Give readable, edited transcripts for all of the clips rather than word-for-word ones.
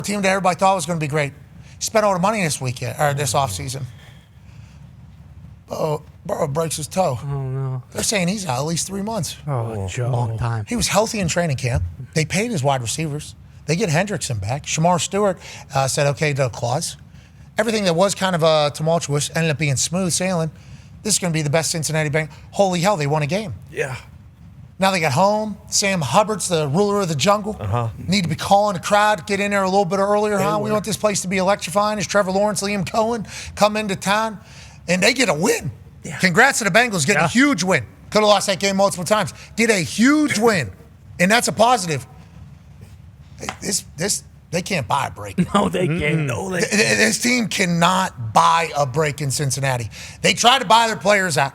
team that everybody thought was going to be great. Spent all the money this weekend or this offseason. Burrow breaks his toe. Oh, no. They're saying he's out at least 3 months. Oh, Joe. Long time. He was healthy in training camp. They paid his wide receivers. They get Hendrickson back. Shamar Stewart said okay to a clause. Everything that was kind of tumultuous ended up being smooth sailing. This is going to be the best Cincinnati Bengals. Holy hell, they won a game. Yeah. Now they got home. Sam Hubbard's the ruler of the jungle. Need to be calling the crowd, get in there a little bit earlier, huh? We want this place to be electrifying. As Trevor Lawrence, Liam Cohen come into town, and they get a win. Yeah. Congrats to the Bengals getting a huge win. Could have lost that game multiple times. Get a huge win, and that's a positive. They can't buy a break. No, they can't. No, they can't. This team cannot buy a break in Cincinnati. They tried to buy their players out.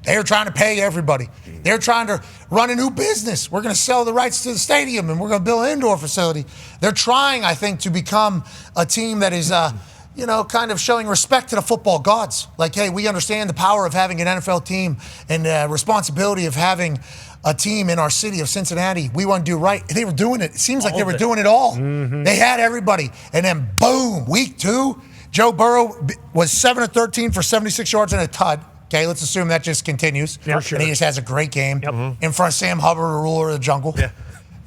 They were trying to pay everybody. They're trying to run a new business. We're going to sell the rights to the stadium, and we're going to build an indoor facility. They're trying, I think, to become a team that is, kind of showing respect to the football gods. Like, hey, we understand the power of having an NFL team and the responsibility of having a team in our city of Cincinnati. We want to do right. They were doing it. It seems like they were doing it all. They had everybody. And then, boom, week 2, Joe Burrow was 7 of 13 for 76 yards and a tud. Okay, let's assume that just continues. Yeah, sure. And he just has a great game in front of Sam Hubbard, the ruler of the jungle. Yeah.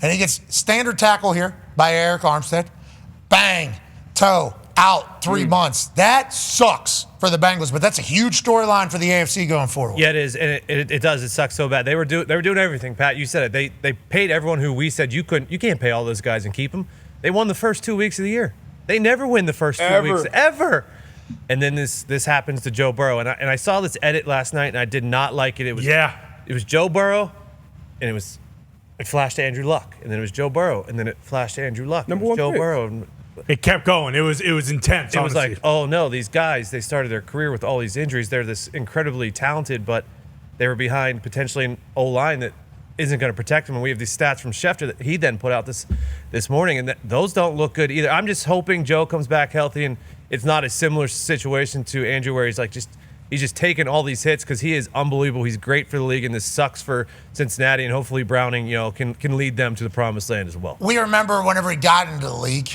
And he gets standard tackle here by Eric Armstead. Bang, toe, out, 3 months. That sucks for the Bengals, but that's a huge storyline for the AFC going forward. Yeah, it is, and it does. It sucks so bad. They were doing everything, Pat. You said it. They paid everyone who we said you can't pay all those guys and keep them. They won the first 2 weeks of the year. They never win the first 2 weeks ever. And then this happens to Joe Burrow, and I saw this edit last night, and I did not like it. It was Joe Burrow, and it flashed to Andrew Luck, and then it was Joe Burrow, and then it flashed to Andrew Luck. Number one Joe pick. Burrow. It kept going. It was intense. It was like, oh no, these guys, they started their career with all these injuries. They're this incredibly talented, but they were behind potentially an O-line that isn't going to protect them. And we have these stats from Schefter that he then put out this morning, and those don't look good either. I'm just hoping Joe comes back healthy and it's not a similar situation to Andrew where he's just taking all these hits because he is unbelievable. He's great for the league, and this sucks for Cincinnati, and hopefully Browning, can lead them to the promised land as well. We remember whenever he got into the league,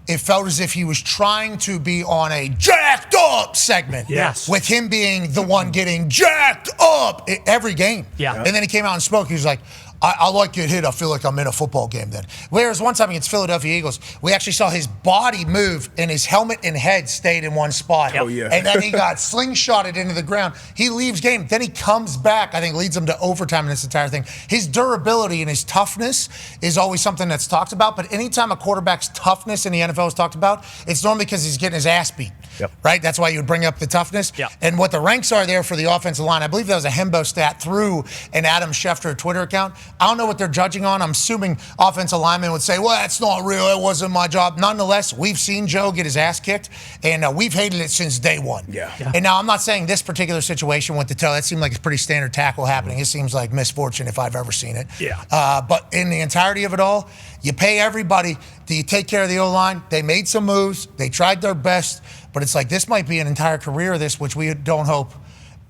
it felt as if he was trying to be on a jacked up segment. Yes. With him being the one getting jacked up every game. Yeah. And then he came out and spoke. He was like, I like getting hit. I feel like I'm in a football game then. Whereas one time against Philadelphia Eagles, we actually saw his body move and his helmet and head stayed in one spot. Oh, yeah. And then he got slingshotted into the ground. He leaves game. Then he comes back, I think leads him to overtime in this entire thing. His durability and his toughness is always something that's talked about. But anytime a quarterback's toughness in the NFL is talked about, it's normally because he's getting his ass beat. Yep. Right? That's why you would bring up the toughness. Yep. And what the ranks are there for the offensive line, I believe that was a Hembo stat through an Adam Schefter Twitter account. I don't know what they're judging on. I'm assuming offensive linemen would say, well, that's not real. It wasn't my job. Nonetheless, we've seen Joe get his ass kicked, and we've hated it since day one. Yeah. And now I'm not saying this particular situation with the toe. That seemed like a pretty standard tackle happening. It seems like misfortune if I've ever seen it. Yeah. But in the entirety of it all, you pay everybody. Do you take care of the O-line? They made some moves. They tried their best. But it's like this might be an entire career of this, which we don't hope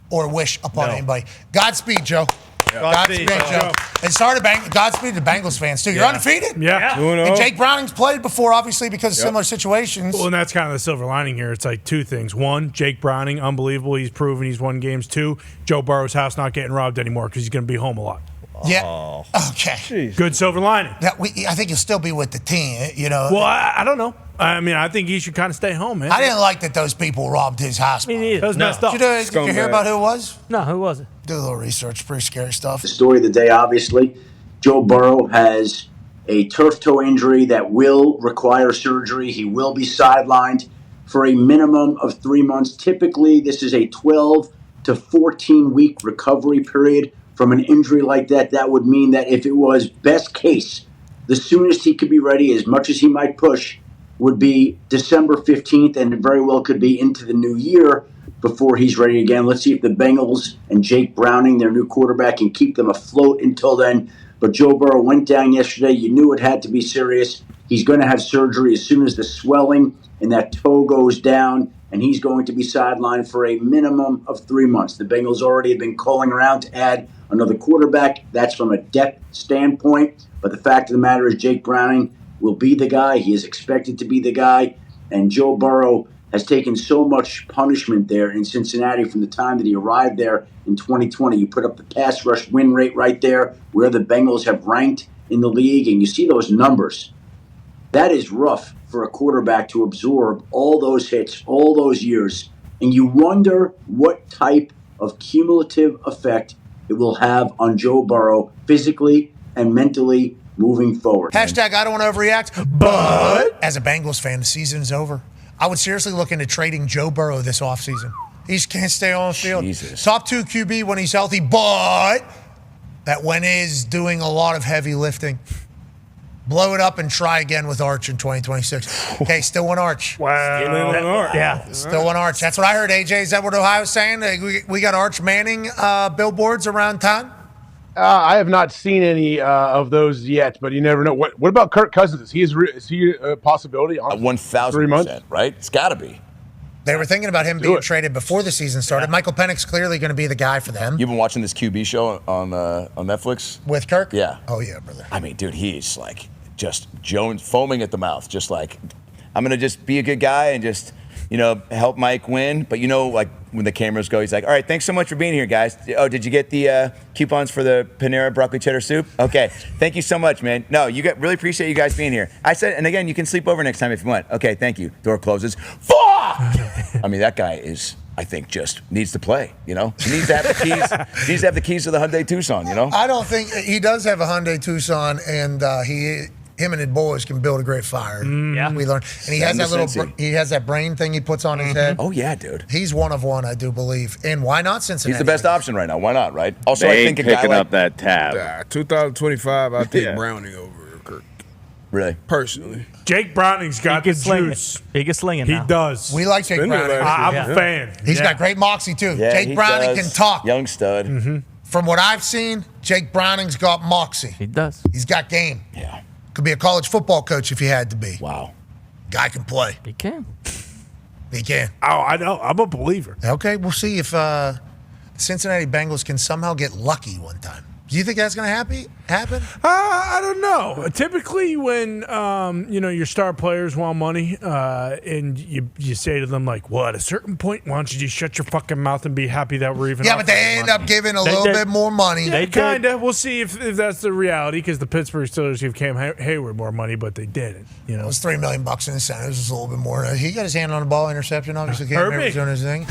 or wish upon anybody. Godspeed, Joe. Yeah. Godspeed, Joe. And Godspeed to Bengals fans, too. You're undefeated. Yeah. And Jake Browning's played before, obviously, because of similar situations. Well, and that's kind of the silver lining here. It's like two things. One, Jake Browning, unbelievable. He's proven he's won games. Two, Joe Burrow's house not getting robbed anymore because he's going to be home a lot. Yeah. Oh. Okay. Jeez. Good silver lining. I think he'll still be with the team, Well, I don't know. I mean, I think he should kind of stay home, man. I didn't like that those people robbed his house. Me neither. That was messed up. Did you hear about who it was? No, who was it? Do a little research. Pretty scary stuff. The story of the day, obviously, Joe Burrow has a turf toe injury that will require surgery. He will be sidelined for a minimum of 3 months. Typically, this is a 12 to 14-week recovery period from an injury like that. That would mean that if it was best case, the soonest he could be ready, as much as he might push, would be December 15th, and it very well could be into the new year before he's ready again. Let's see if the Bengals and Jake Browning, their new quarterback, can keep them afloat until then. But Joe Burrow went down yesterday. You knew it had to be serious. He's going to have surgery as soon as the swelling in that toe goes down, and he's going to be sidelined for a minimum of 3 months. The Bengals already have been calling around to add another quarterback. That's from a depth standpoint. But the fact of the matter is Jake Browning will be the guy. He is expected to be the guy. And Joe Burrow has taken so much punishment there in Cincinnati from the time that he arrived there in 2020. You put up the pass rush win rate right there, where the Bengals have ranked in the league, and you see those numbers. That is rough for a quarterback to absorb all those hits, all those years. And you wonder what type of cumulative effect it will have on Joe Burrow physically and mentally moving forward. Hashtag I don't want to overreact, but as a Bengals fan, the season is over. I would seriously look into trading Joe Burrow this offseason. He just can't stay on the field. Jesus. Top 2 QB when he's healthy, but that when is doing a lot of heavy lifting. Blow it up and try again with Arch in 2026. Okay, still one Arch. Wow. Yeah. Still one Arch. That's what I heard, AJ. Is that what Ohio's saying? We got Arch Manning billboards around town? I have not seen any of those yet, but you never know. What about Kirk Cousins? Is he a possibility? 3 months, 1,000%, right? It's got to be. They were thinking about him being traded before the season started. Yeah. Michael Penix's clearly going to be the guy for them. You've been watching this QB show on Netflix? With Kirk? Yeah. Oh, yeah, brother. I mean, dude, he's like just Jones foaming at the mouth, just like, I'm going to just be a good guy and just, help Mike win. But, like when the cameras go, he's like, all right, thanks so much for being here, guys. Oh, did you get the coupons for the Panera broccoli cheddar soup? Okay. Thank you so much, man. No, really appreciate you guys being here. I said, and again, you can sleep over next time if you want. Okay, thank you. Door closes. Fuck! I mean, that guy is, I think, just needs to play, He needs to have the keys. He needs to have the keys to the Hyundai Tucson, I don't think he does have a Hyundai Tucson, and him and his boys can build a great fire. Yeah. We learned. And he has that he has that brain thing he puts on his head. Oh, yeah, dude. He's one of one, I do believe. And why not Cincinnati? He's the best option right now. Why not, right? Also, they I think ain't a guy picking like up that tab. 2025, I take Browning over Kirk. Really? Personally. Jake Browning's got the slinging. juice. He gets slinging He now. does. We like Jake Browning. I'm a fan. He's got great moxie, too. Yeah, Jake Browning can talk. Young stud. From what I've seen, Jake Browning's got moxie. He does. He's got game. Yeah. Could be a college football coach if he had to be. Wow. Guy can play. He can. He can. Oh, I know. I'm a believer. Okay, we'll see if Cincinnati Bengals can somehow get lucky one time. Do you think that's going to happen? I don't know. Typically, when your star players want money, and you say to them like, "Well, at a certain point, why don't you just shut your fucking mouth and be happy that we're even?" Yeah, but they end up giving a little bit more money. They kinda. We'll see if that's the reality, because the Pittsburgh Steelers give Cam Hayward more money, but they didn't. It was $3 million in incentives. It was a little bit more. He got his hand on the ball, interception. Obviously, Cam Hayward's doing his thing.